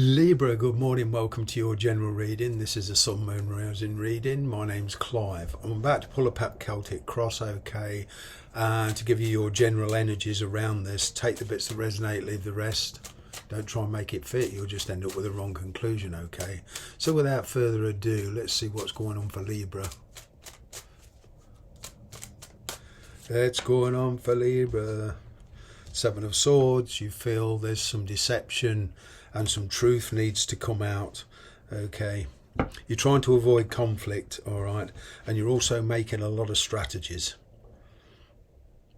Libra, good morning, welcome to your general reading. This is a Sun, Moon, Rising reading. My name's Clive. I'm about to pull a Pep Celtic cross, okay, and to give you your general energies around this. Take the bits that resonate, leave the rest. Don't try and make it fit, you'll just end up with a wrong conclusion, okay? So without further ado, let's see what's going on for Libra. What's going on for Libra? Seven of Swords, you feel there's some deception and some truth needs to come out, okay? You're trying to avoid conflict, all right? And you're also making a lot of strategies.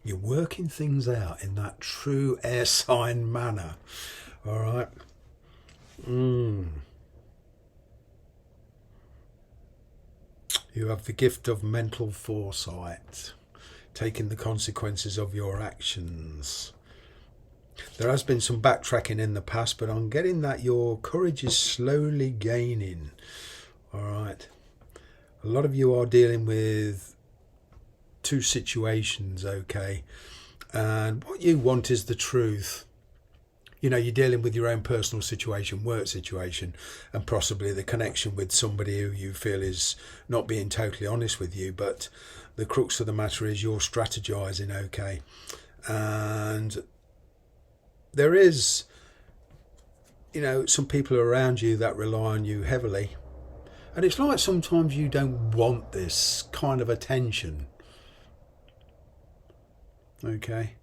You're working things out in that true air sign manner, all right? You have the gift of mental foresight, taking the consequences of your actions. There has been some backtracking in the past, but I'm getting that your courage is slowly gaining. All right. A lot of you are dealing with two situations, okay? And what you want is the truth. You know, you're dealing with your own personal situation, work situation, and possibly the connection with somebody who you feel is not being totally honest with you. But the crux of the matter is you're strategizing, okay? And there is, you know, some people around you that rely on you heavily. And it's like sometimes you don't want this kind of attention. Okay.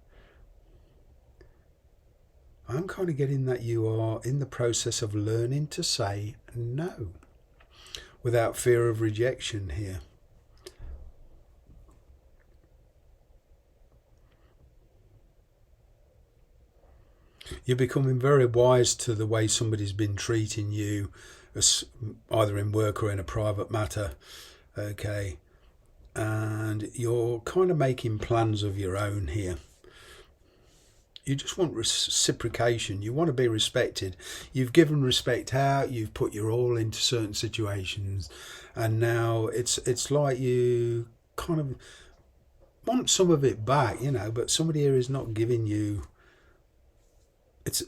I'm kind of getting that you are in the process of learning to say no without fear of rejection here. You're becoming very wise to the way somebody's been treating you, either in work or in a private matter, okay? And you're kind of making plans of your own here. You just want reciprocation. You want to be respected. You've given respect out. You've put your all into certain situations. And now it's like you kind of want some of it back, you know, but somebody here is not giving you.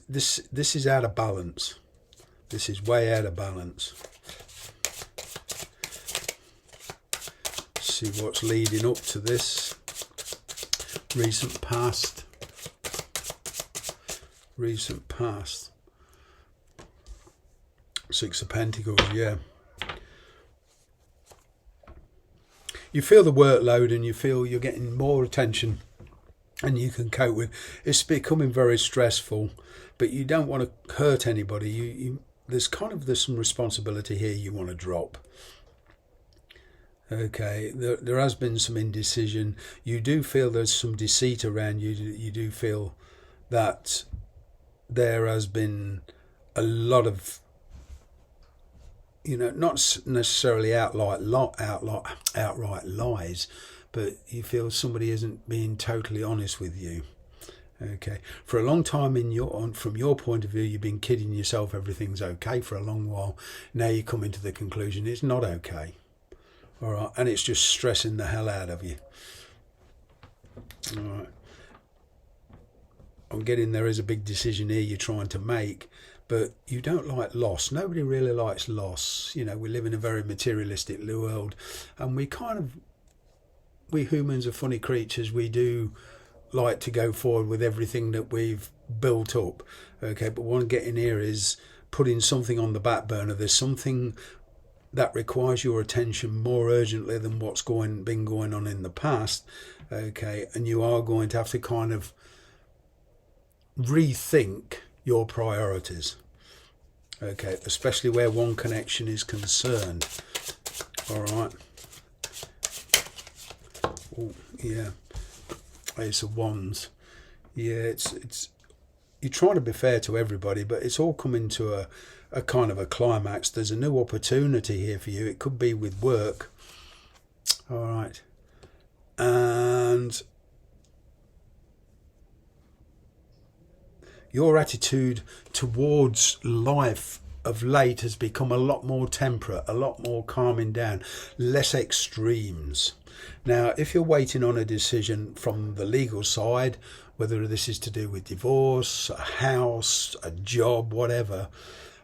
This is out of balance. This is way out of balance. See what's leading up to this. Recent past. Recent past. Six of Pentacles, yeah. You feel the workload and you feel you're getting more attention and you can cope with. It's becoming very stressful, but you don't want to hurt anybody. There's some responsibility here you want to drop. Okay, there has been some indecision. You do feel there's some deceit around you. You do feel that there has been a lot of, you know, not necessarily outright lies, but you feel somebody isn't being totally honest with you. Okay, for a long time from your point of view, you've been kidding yourself. Everything's okay for a long while. Now you come into the conclusion it's not okay. All right, and it's just stressing the hell out of you. All right, I'm getting there is a big decision here you're trying to make, but you don't like loss. Nobody really likes loss. You know, we live in a very materialistic world, and we humans are funny creatures. We do like to go forward with everything that we've built up, okay? But what I'm getting here is putting something on the back burner. There's something that requires your attention more urgently than what's been going on in the past, okay? And you are going to have to kind of rethink your priorities, okay? Especially where one connection is concerned. All right. Oh, yeah. Ace of Wands. Yeah, it's you're trying to be fair to everybody, but it's all coming to a kind of a climax. There's a new opportunity here for you. It could be with work. All right. And your attitude towards life of late has become a lot more temperate, a lot more calming down, less extremes. Now, if you're waiting on a decision from the legal side, whether this is to do with divorce, a house, a job, whatever,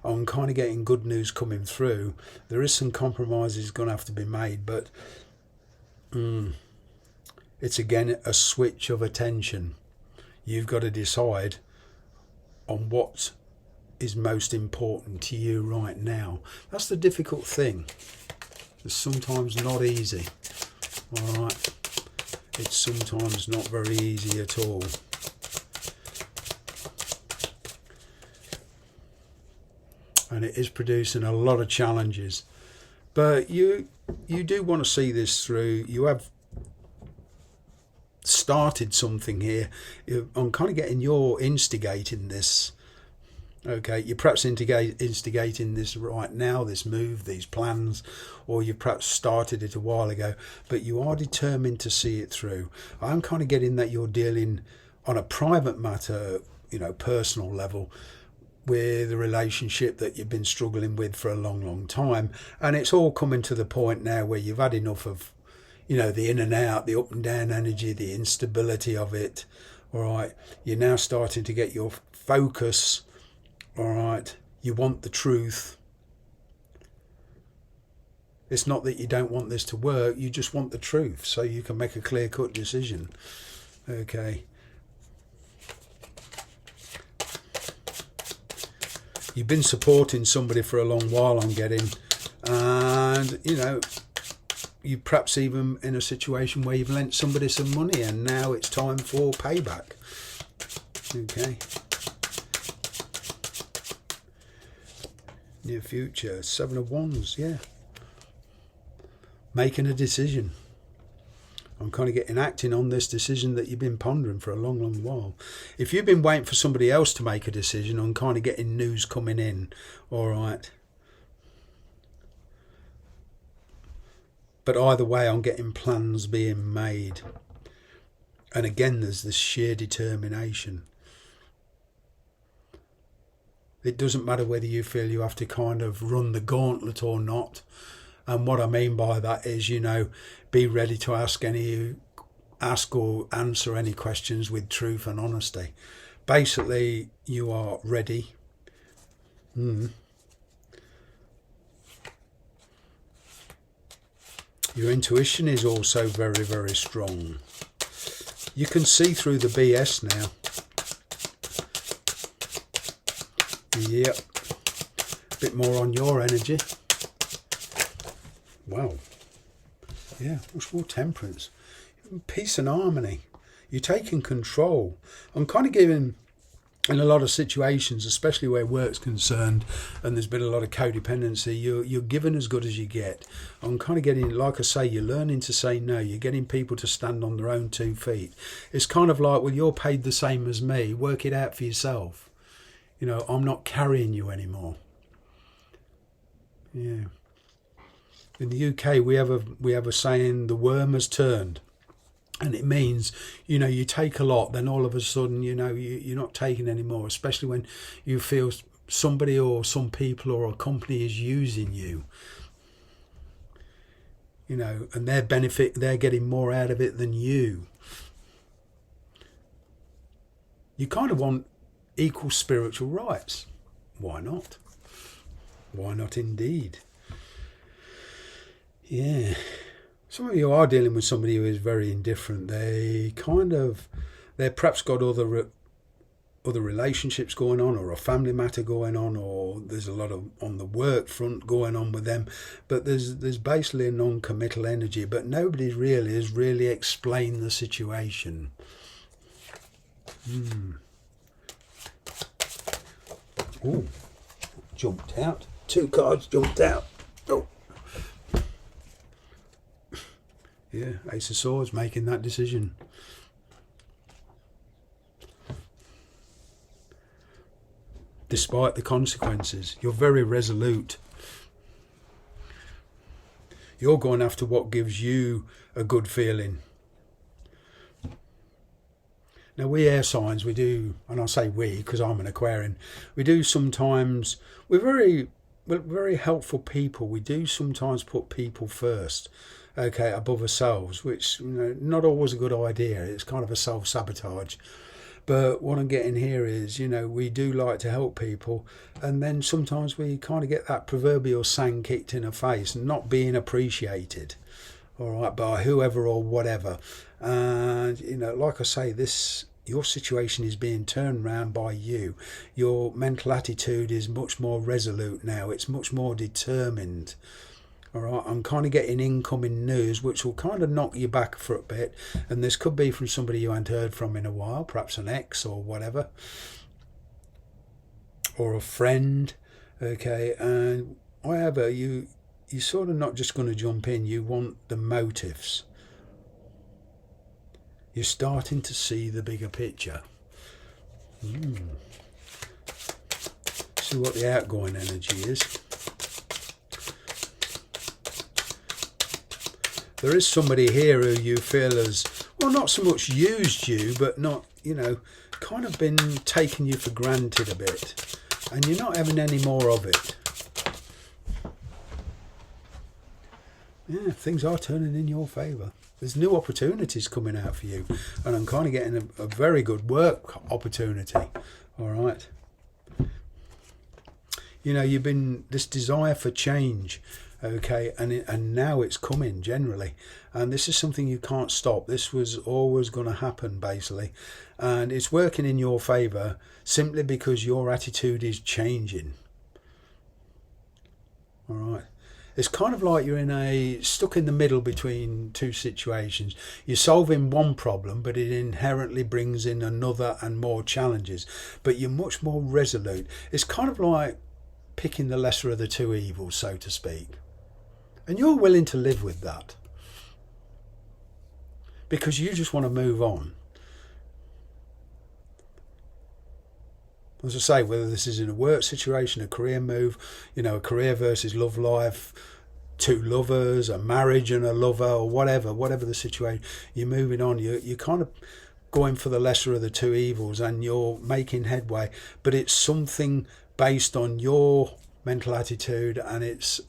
I'm kind of getting good news coming through. There is some compromises going to have to be made, but it's again a switch of attention. You've got to decide on what is most important to you right now. That's the difficult thing. It's sometimes not easy. All right. It's sometimes not very easy at all. And it is producing a lot of challenges. But you do want to see this through. You have started something here. I'm kind of getting you're instigating this. Okay, you're perhaps instigating this right now, this move, these plans, or you perhaps started it a while ago, but you are determined to see it through. I'm kind of getting that you're dealing on a private matter, personal level, with a relationship that you've been struggling with for a long, long time. And it's all coming to the point now where you've had enough of, the in and out, the up and down energy, the instability of it. All right, you're now starting to get your focus. All right, you want the truth. It's not that you don't want this to work, you just want the truth so you can make a clear-cut decision. Okay. You've been supporting somebody for a long while, I'm getting, and you perhaps even in a situation where you've lent somebody some money and now it's time for payback. Okay. Near future, 7 of Wands, yeah. Making a decision. I'm kind of getting acting on this decision that you've been pondering for a long, long while. If you've been waiting for somebody else to make a decision, I'm kind of getting news coming in. All right. But either way, I'm getting plans being made. And again, there's this sheer determination. It doesn't matter whether you feel you have to kind of run the gauntlet or not. And what I mean by that is, be ready to ask or answer any questions with truth and honesty. Basically, you are ready. Your intuition is also very, very strong. You can see through the BS now. Yep. A bit more on your energy. Wow. Yeah, much more temperance. Peace and harmony. You're taking control. I'm kind of giving, in a lot of situations, especially where work's concerned and there's been a lot of codependency, you're giving as good as you get. I'm kind of getting, like I say, you're learning to say no. You're getting people to stand on their own 2 feet. It's kind of like, well, you're paid the same as me. Work it out for yourself. I'm not carrying you anymore. Yeah. In the UK, we have a saying, the worm has turned. And it means, you take a lot, then all of a sudden, you're not taking anymore, especially when you feel somebody or some people or a company is using you. And they're getting more out of it than you. You kind of want equal spiritual rights. Why not? Why not indeed? Yeah. Some of you are dealing with somebody who is very indifferent. They've perhaps got other relationships going on, or a family matter going on, or there's a lot of on the work front going on with them. But there's basically a non-committal energy, but nobody really has explained the situation. Oh, jumped out. 2 cards jumped out. Oh. Yeah, Ace of Swords making that decision. Despite the consequences, you're very resolute. You're going after what gives you a good feeling. Now, we air signs, we do, and I say we because I'm an Aquarian, we do sometimes, we're very helpful people. We do sometimes put people first. Okay, above ourselves, which not always a good idea. It's kind of a self-sabotage. But what I'm getting here is, you know, we do like to help people, and then sometimes we kind of get that proverbial sand kicked in the face and not being appreciated, all right, by whoever or whatever. And, you know, like I say, your situation is being turned around by you. Your mental attitude is much more resolute now. It's much more determined. All right, I'm kind of getting incoming news which will kind of knock you back for a bit, and this could be from somebody you hadn't heard from in a while, perhaps an ex or whatever, or a friend. Okay, and however, you're sort of not just going to jump in. You want the motives. You're starting to see the bigger picture. See what the outgoing energy is. There is somebody here who you feel has, well, not so much used you, but not, you know, kind of been taking you for granted a bit. And you're not having any more of it. Yeah, things are turning in your favour. There's new opportunities coming out for you. And I'm kind of getting a very good work opportunity. All right. You know, you've been, this desire for change. Okay, and now it's coming generally, and this is something you can't stop. This was always going to happen basically, and it's working in your favour simply because your attitude is changing. All right, it's kind of like you're stuck in the middle between two situations. You're solving one problem, but it inherently brings in another and more challenges, but you're much more resolute. It's kind of like picking the lesser of the two evils, so to speak. And you're willing to live with that because you just want to move on. As I say, whether this is in a work situation, a career move, you know, a career versus love life, two lovers, a marriage and a lover, or whatever the situation, you're moving on. You're kind of going for the lesser of the two evils, and you're making headway. But it's something based on your mental attitude, and it's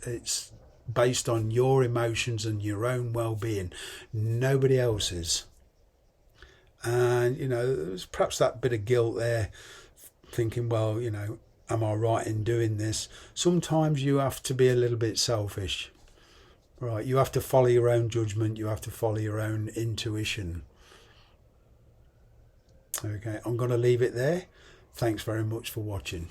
based on your emotions and your own well-being, nobody else's. And, you know, there's perhaps that bit of guilt there, thinking, well, you know, am I right in doing this? Sometimes you have to be a little bit selfish, right? You have to follow your own judgment. You have to follow your own intuition. Okay, I'm going to leave it there. Thanks very much for watching.